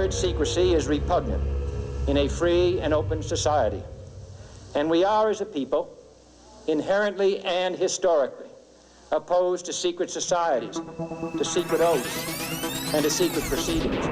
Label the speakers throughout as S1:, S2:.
S1: word secrecy is repugnant in a free and open society. And we are, as a people, inherently and historically opposed to secret societies, to secret oaths, and to secret proceedings.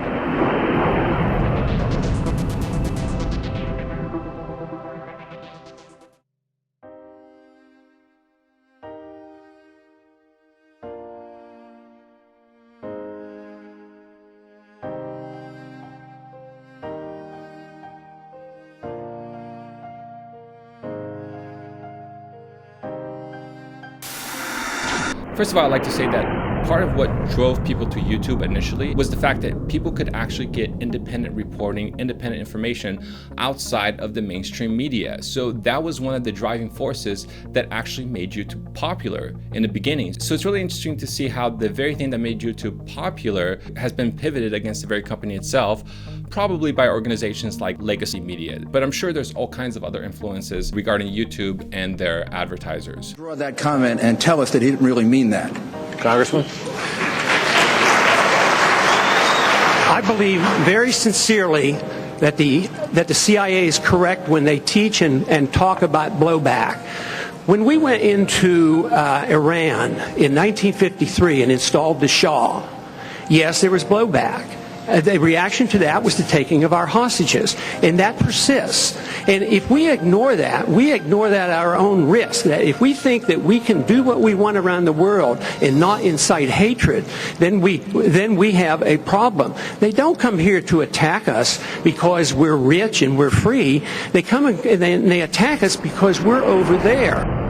S2: First of all, I'd like to say that part of what drove people to YouTube initially was the fact that people could actually get independent reporting, independent information outside of the mainstream media. So that was one of the driving forces that actually made YouTube popular in the beginning. So it's really interesting to see how the very thing that made YouTube popular has been pivoted against the very company itself, probably by organizations like Legacy Media. But I'm sure there's all kinds of other influences regarding YouTube and their advertisers.
S3: Draw that comment and tell us that he didn't really mean that.
S4: Congressman?
S5: I believe very sincerely that the CIA is correct when they teach and talk about blowback. When we went into Iran in 1953 and installed the Shah, yes, there was blowback. The reaction to that was the taking of our hostages, and that persists. And if we ignore that at our own risk. That if we think that we can do what we want around the world and not incite hatred, then we have a problem. They don't come here to attack us because we're rich and we're free. They come and they attack us because we're over there.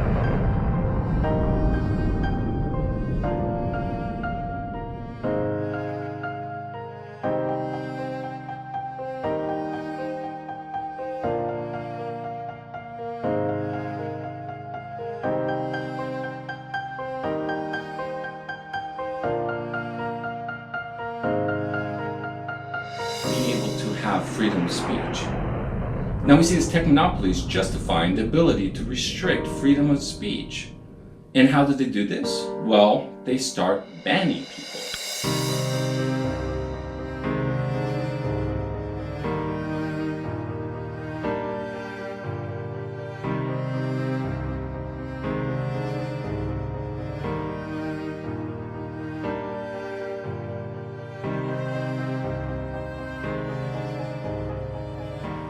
S2: Have freedom of speech. Now we see these technopolies justifying the ability to restrict freedom of speech. And how did they do this? Well, they start banning people.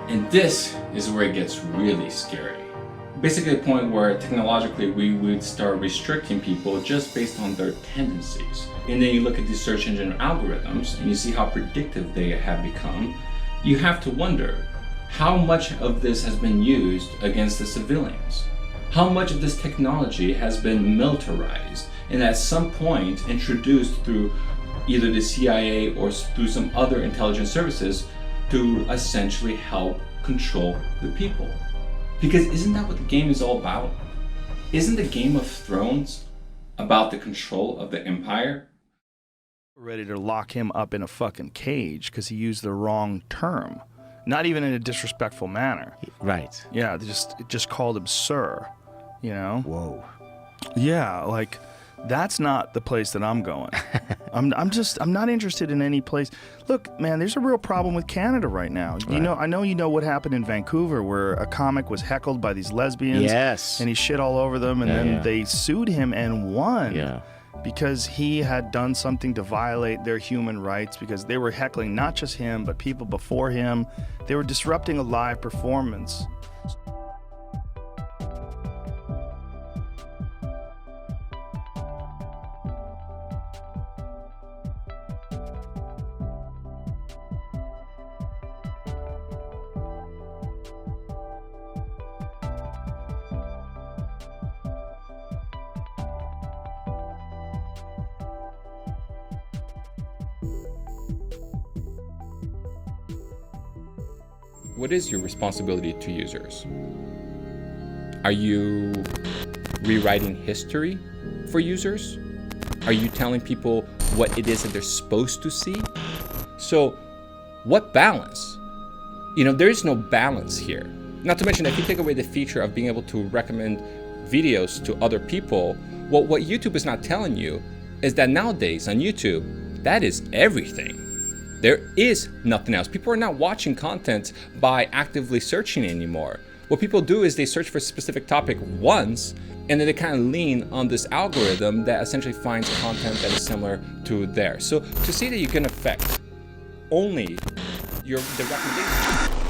S2: And this is where it gets really scary. Basically the point where technologically we would start restricting people just based on their tendencies. And then you look at these search engine algorithms and you see how predictive they have become. You have to wonder, how much of this has been used against the civilians? How much of this technology has been militarized and at some point introduced through either the CIA or through some other intelligence services to essentially help control the people? Because isn't that what the game is all about? Isn't the Game of Thrones about the control of the empire?
S6: Ready to lock him up in a fucking cage because he used the wrong term. Not even in a disrespectful manner.
S4: Right.
S6: Yeah, they just called him sir, you know?
S4: Whoa.
S6: Yeah, like, that's not the place that I'm going. I'm not interested in any place. Look, man, there's a real problem with Canada right now.
S4: Right.
S6: I know you know what happened in Vancouver where a comic was heckled by these lesbians.
S4: Yes.
S6: And he shit all over them, and then they sued him and won.
S4: Yeah.
S6: Because he had done something to violate their human rights, because they were heckling not just him, but people before him. They were disrupting a live performance.
S2: What is your responsibility to users? Are you rewriting history for users? Are you telling people what it is that they're supposed to see? So, what balance? There is no balance here. Not to mention that if you take away the feature of being able to recommend videos to other people, well, what YouTube is not telling you is that nowadays on YouTube, that is everything.
S4: There is nothing else. People are not watching content by actively searching anymore. What people do is they search for a specific topic once, and then they kind of lean on this algorithm that essentially finds content that is similar to theirs. So to say that you can affect only the recommendation